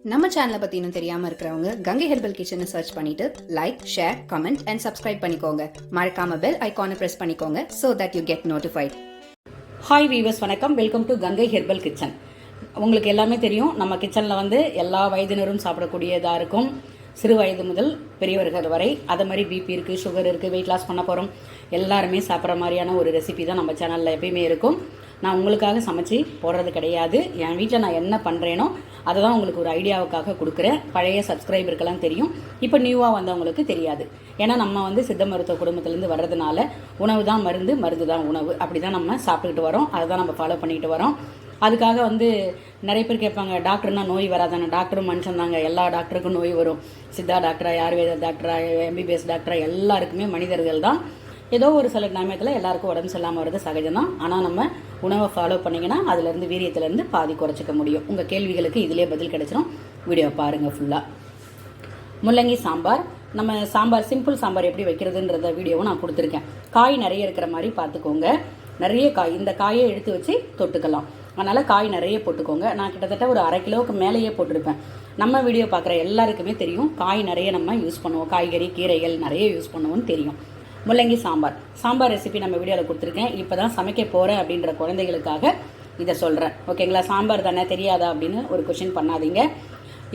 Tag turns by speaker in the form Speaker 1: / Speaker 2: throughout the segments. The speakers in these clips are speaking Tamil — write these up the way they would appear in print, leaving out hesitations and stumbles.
Speaker 1: நம்ம சேனலை பற்றி இன்னும் தெரியாமல் இருக்கிறவங்க கங்கை ஹெர்பல் கிச்சனை சர்ச் பண்ணிட்டு like, share, comment and subscribe பண்ணிக்கோங்க. மறக்காம பெல் ஐகானை ப்ரெஸ் பண்ணிக்கோங்க so that you get notified.
Speaker 2: Hi viewers, வணக்கம். Welcome to Gangai Herbal Kitchen. உங்களுக்கு எல்லாமே தெரியும், நம்ம கிச்சனில் எல்லா வயதினரும் சாப்பிடக்கூடியதாக இருக்கும். சிறு வயது முதல் பெரியவர்கள் வரை. அதை மாதிரி பிபி இருக்குது, சுகர் இருக்குது, வெயிட் லாஸ் பண்ண போகிறோம், எல்லாருமே சாப்பிட்ற மாதிரியான ஒரு ரெசிபி தான் நம்ம சேனலில் எப்பயுமே இருக்கும். நான் உங்களுக்காக சமைச்சு போடுறது கிடையாது. என் வீட்டில் நான் என்ன பண்ணுறேனோ அதை தான் உங்களுக்கு ஒரு ஐடியாவுக்காக கொடுக்குறேன். பழைய சப்ஸ்கிரைபருக்கெல்லாம் தெரியும், இப்போ நியூவாக வந்தவங்களுக்கு தெரியாது. ஏன்னா நம்ம சித்த மருத்துவ குடும்பத்திலேருந்து வர்றதுனால உணவு தான் மருந்து, மருந்து தான் உணவு, அப்படி தான் நம்ம சாப்பிட்டுக்கிட்டு வரோம். அதை தான் நம்ம ஃபாலோ பண்ணிக்கிட்டு வரோம். அதுக்காக நிறைய பேர் கேட்பாங்க, டாக்டர்னா நோய் வராதானே? டாக்டரும் மனுஷன் தாங்க, எல்லா டாக்டருக்கும் நோய் வரும். சித்தா டாக்டரா, ஆயுர்வேத டாக்டரா, எம்பிபிஎஸ் டாக்டரா, எல்லாருக்குமே மனிதர்கள் தான். ஏதோ ஒரு சில நேரத்தில் எல்லாருக்கும் உடம்பு சரியில்லாமல் வருது, சகஜம்தான். ஆனால் நம்ம உணவை ஃபாலோ பண்ணிங்கன்னா அதுலேருந்து வீரியத்துலேருந்து பாதி குறைச்சிக்க முடியும். உங்கள் கேள்விகளுக்கு இதிலே பதில் கிடைச்சிடும். வீடியோ பாருங்கள் ஃபுல்லாக. முள்ளங்கி சாம்பார். நம்ம சாம்பார், சிம்பிள் சாம்பார் எப்படி வைக்கிறதுன்றத வீடியோவும் நான் கொடுத்துருக்கேன். காய் நிறைய இருக்கிற மாதிரி பார்த்துக்கோங்க. நிறைய காய், இந்த காயை எடுத்து வச்சு தொட்டுக்கலாம். அதனால் காய் நிறைய போட்டுக்கோங்க. நான் கிட்டத்தட்ட ஒரு 1/2 கிலோவுக்கு மேலேயே போட்டிருப்பேன். நம்ம வீடியோ பார்க்குற எல்லாருக்குமே தெரியும், காய் நிறைய நம்ம யூஸ் பண்ணுவோம். காய்கறி, கீரைகள் நிறைய யூஸ் பண்ணுவோம்னு தெரியும். முள்ளங்கி சாம்பார். சாம்பார் ரெசிபி நம்ம வீடியோவில் கொடுத்துருக்கேன். இப்போ தான் சமைக்க போகிறேன் அப்படின்ற குழந்தைகளுக்காக இதை சொல்கிறேன். ஓகேங்களா? சாம்பார் தானே, தெரியாதா அப்படின்னு ஒரு கொஷின் பண்ணாதீங்க.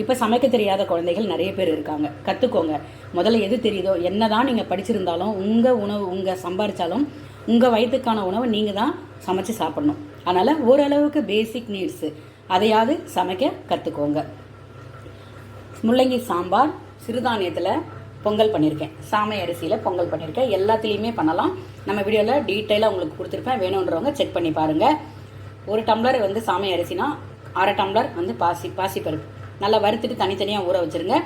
Speaker 2: இப்போ சமைக்க தெரியாத குழந்தைகள் நிறைய பேர் இருக்காங்க. கற்றுக்கோங்க. முதல்ல எது தெரியுதோ, என்ன தான் நீங்கள் படிச்சிருந்தாலும் உங்கள் உணவு, உங்கள் சம்பாரித்தாலும் உங்கள் வயிற்றுக்கான உணவை நீங்கள் தான் சமைச்சு சாப்பிட்ணும். அதனால் ஓரளவுக்கு பேசிக் நீட்ஸு அதையாவது சமைக்க கற்றுக்கோங்க. முள்ளங்கி சாம்பார் சிறுதானியத்தில் பொங்கல் பண்ணியிருக்கேன். சாமை அரிசியில் பொங்கல் பண்ணியிருக்கேன். எல்லாத்துலேயுமே பண்ணலாம். நம்ம வீடியோவில் டீட்டெயிலாக உங்களுக்கு கொடுத்துருப்பேன். வேணுன்றவங்க செக் பண்ணி பாருங்கள். 1 டம்ளர் சாமை அரிசினா 1/2 டம்ளர் பாசிப்பருப்பு நல்லா வறுத்துட்டு தனித்தனியாக ஊற வச்சுருங்க.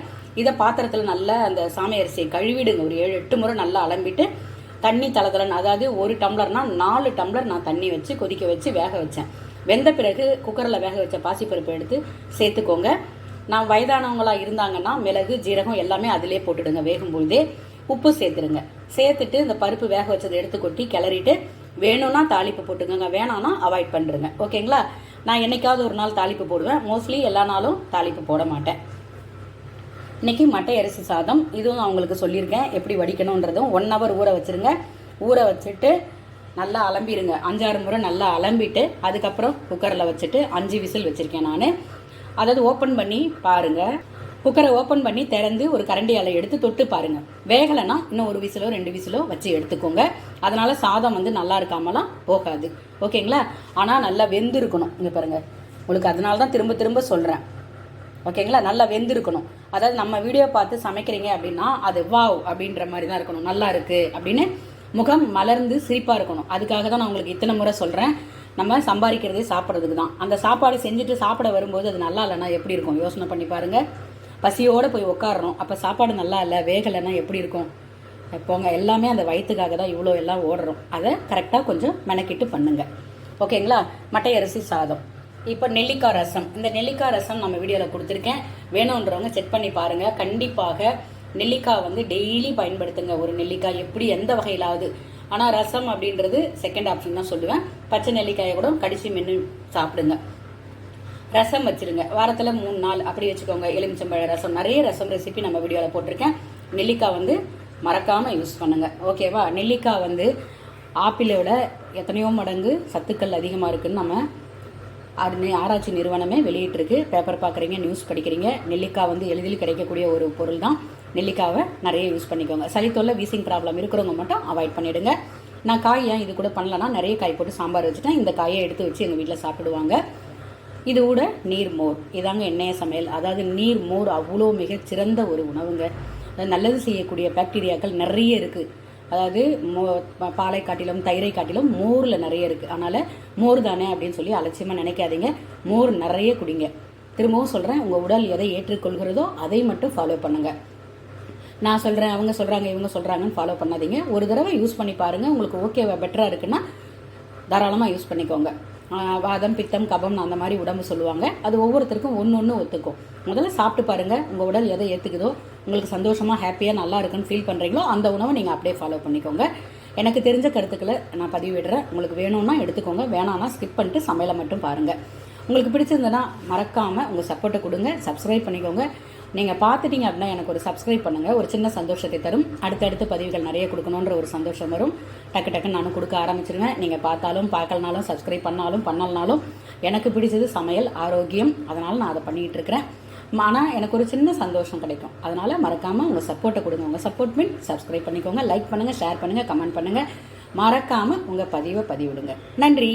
Speaker 2: இதை பாத்திரத்தில் நல்லா அந்த சாமை அரிசியை கழுவிடுங்க. ஒரு 7-8 முறை நல்லா அலம்பிட்டு தண்ணி தளதலன்னு, அதாவது 1 டம்ளர்னா 4 டம்ளர் நான் தண்ணி வச்சு கொதிக்க வச்சு வேக வச்சேன். வெந்த பிறகு குக்கரில் வேக வச்ச பாசிப்பருப்பு எடுத்து சேர்த்துக்கோங்க. நான் வயதானவங்களாக இருந்தாங்கன்னா மிளகு, ஜீரகம் எல்லாமே அதிலே போட்டுடுங்க. வேகும்பொழுதே உப்பு சேர்த்துடுங்க. சேர்த்துட்டு இந்த பருப்பு வேக வச்சதை எடுத்து கொட்டி கிளறிட்டு வேணும்னா தாளிப்பு போட்டுக்கோங்க, வேணான்னா அவாய்ட் பண்ணுறேங்க. ஓகேங்களா? நான் என்னைக்காவது ஒரு நாள் தாளிப்பு போடுவேன். மோஸ்ட்லி எல்லா நாளும் தாளிப்பு போட மாட்டேன். இன்றைக்கி மட்டை அரிசி சாதம். இதுவும் நான் உங்களுக்கு சொல்லியிருக்கேன் எப்படி வடிக்கணுன்றதும். 1 ஹவர் ஊற வச்சுருங்க. ஊற வச்சுட்டு நல்லா அலம்பிடுங்க. 5-6 முறை நல்லா அலம்பிட்டு அதுக்கப்புறம் குக்கரில் வச்சுட்டு 5 விசில் வச்சுருக்கேன் நான். அதாவது ஓப்பன் பண்ணி பாருங்கள். குக்கரை ஓப்பன் பண்ணி திறந்து ஒரு கரண்டியால் எடுத்து தொட்டு பாருங்கள். வேகலைன்னா இன்னும் 1 விசிலோ 2 விசிலோ வச்சு எடுத்துக்கோங்க. அதனால் சாதம் நல்லா இருக்காமலாம் போகாது. ஓகேங்களா? ஆனால் நல்லா வெந்திருக்கணும். இங்கே பாருங்கள், உங்களுக்கு அதனால தான் திரும்ப திரும்ப சொல்கிறேன். ஓகேங்களா? நல்லா வெந்திருக்கணும். அதாவது நம்ம வீடியோ பார்த்து சமைக்கிறீங்க அப்படின்னா அது வாவ் அப்படின்ற மாதிரி தான் இருக்கணும். நல்லா இருக்குது அப்படின்னு முகம் மலர்ந்து சிரிப்பாக இருக்கணும். அதுக்காக தான் நான் உங்களுக்கு இத்தனை முறை சொல்கிறேன். நம்ம சம்பாதிக்கிறதே சாப்பிட்றதுக்கு தான். அந்த சாப்பாடு செஞ்சுட்டு சாப்பிட வரும்போது அது நல்லா இல்லைன்னா எப்படி இருக்கும்? யோசனை பண்ணி பாருங்கள். பசியோடு போய் உட்காரணும், அப்போ சாப்பாடு நல்லா இல்லை, வேகலைன்னா எப்படி இருக்கும்? போங்க, எல்லாமே அந்த வயிற்றுக்காக தான் இவ்வளோ எல்லாம் ஓடுறோம். அதை கரெக்டாக கொஞ்சம் மெனக்கிட்டு பண்ணுங்கள். ஓகேங்களா? மட்டை அரிசி சாதம். இப்போ நெல்லிக்காய் ரசம். இந்த நெல்லிக்காய் ரசம் நம்ம வீடியோவில் கொடுத்துருக்கேன். வேணுன்றவங்க செக் பண்ணி பாருங்கள். கண்டிப்பாக நெல்லிக்காய் டெய்லி பயன்படுத்துங்க. ஒரு நெல்லிக்காய் எப்படி எந்த வகையிலாவது. ஆனால் ரசம் அப்படின்றது செகண்ட் ஆப்ஷன் தான் சொல்லுவேன். பச்சை நெல்லிக்காயை கூட கடிச்சு மென்று சாப்பிடுங்க. ரசம் வச்சுருங்க. வாரத்தில் 3 நாள் அப்படி வச்சுக்கோங்க. எலுமிச்சம்பழ ரசம், நிறைய ரசம் ரெசிபி நம்ம வீடியோவில் போட்டிருக்கேன். நெல்லிக்காய் மறக்காமல் யூஸ் பண்ணுங்கள். ஓகேவா? நெல்லிக்காய் ஆப்பிளோட எத்தனையோ மடங்கு சத்துக்கள் அதிகமாக இருக்குதுன்னு நம்ம ஆராய்ச்சி நிறுவனமே வெளியிட்டிருக்கு. பேப்பர் பார்க்குறீங்க, நியூஸ் படிக்கிறீங்க. நெல்லிக்காய் எளிதில் கிடைக்கக்கூடிய ஒரு பொருள் தான். நெல்லிக்காவை நிறைய யூஸ் பண்ணிக்கோங்க. சளித்தொல்லை, வீசிங் ப்ராப்ளம் இருக்கிறவங்க மட்டும் அவாய்ட் பண்ணிவிடுங்க. நான் காய் ஏன் இது கூட பண்ணலன்னா, நிறைய காய் போட்டு சாம்பார் வச்சுட்டேன். இந்த காயை எடுத்து வச்சு எங்கள் வீட்டில் சாப்பிடுவாங்க. இது கூட நீர் மோர். இதாங்க எண்ணெய சமையல். அதாவது நீர் மோர் அவ்வளோ மிகச்சிறந்த ஒரு உணவுங்க. நல்லது செய்யக்கூடிய பாக்டீரியாக்கள் நிறைய இருக்குது. அதாவது பாலை காட்டிலும் தயிரை காட்டிலும் மோரில் நிறைய இருக்குது. அதனால் மோர் தானே அப்படின்னு சொல்லி அலட்சியமாக நினைக்காதீங்க. மோர் நிறைய குடிங்க. திரும்பவும் சொல்கிறேன், உங்கள் உடல் எதை ஏற்றுக்கொள்கிறதோ அதை மட்டும் ஃபாலோ பண்ணுங்கள். நான் சொல்கிறேன், அவங்க சொல்கிறாங்க, இவங்க சொல்கிறாங்கன்னு ஃபாலோ பண்ணாதீங்க. ஒரு தடவை யூஸ் பண்ணி பாருங்கள். உங்களுக்கு ஓகேவா, பெட்டராக இருக்குன்னா தாராளமாக யூஸ் பண்ணிக்கோங்க. வாதம், பித்தம், கபம் அந்த மாதிரி உடம்பு சொல்லுவாங்க. அது ஒவ்வொருத்தருக்கும் ஒன்று ஒத்துக்கும். முதல்ல சாப்பிட்டு பாருங்கள். உங்கள் உடல் எதை ஏற்றுக்குதோ, உங்களுக்கு சந்தோஷமாக ஹாப்பியாக நல்லா இருக்குன்னு ஃபீல் பண்ணுறீங்களோ அந்த உணவை நீங்கள் அப்படியே ஃபாலோ பண்ணிக்கோங்க. எனக்கு தெரிஞ்ச கருத்துக்களை நான் பதிவிடுறேன். உங்களுக்கு வேணும்னா எடுத்துக்கோங்க, வேணான்னா ஸ்கிப் பண்ணிட்டு சமையலை மட்டும் பாருங்கள். உங்களுக்கு பிடிச்சிருந்ததுன்னா மறக்காமல் உங்கள் சப்போர்ட்டை கொடுங்க, சப்ஸ்கிரைப் பண்ணிக்கோங்க. நீங்கள் பார்த்துட்டீங்க அப்படின்னா எனக்கு ஒரு சப்ஸ்கிரைப் பண்ணுங்கள், ஒரு சின்ன சந்தோஷத்தை தரும். அடுத்தடுத்து பதிவுகள் நிறைய கொடுக்கணுன்ற ஒரு சந்தோஷம் வரும். டக்கு டக்குன்னு நானும் கொடுக்க ஆரம்பிச்சிருவேன். நீங்கள் பார்த்தாலும் பார்க்கலனாலும் சப்ஸ்கிரைப் பண்ணலனாலும் எனக்கு பிடிச்சது சமையல், ஆரோக்கியம், அதனால் நான் அதை பண்ணிகிட்டு இருக்கிறேன். ஆனால் எனக்கு ஒரு சின்ன சந்தோஷம் கிடைக்கும். அதனால் மறக்காமல் உங்கள் சப்போர்ட்டை கொடுங்க. உங்கள் சப்போர்ட் மீன் சப்ஸ்கிரைப் பண்ணிக்கோங்க, லைக் பண்ணுங்கள், ஷேர் பண்ணுங்கள், கமெண்ட் பண்ணுங்கள். மறக்காமல் உங்கள் பதிவை பதிவிடுங்க. நன்றி.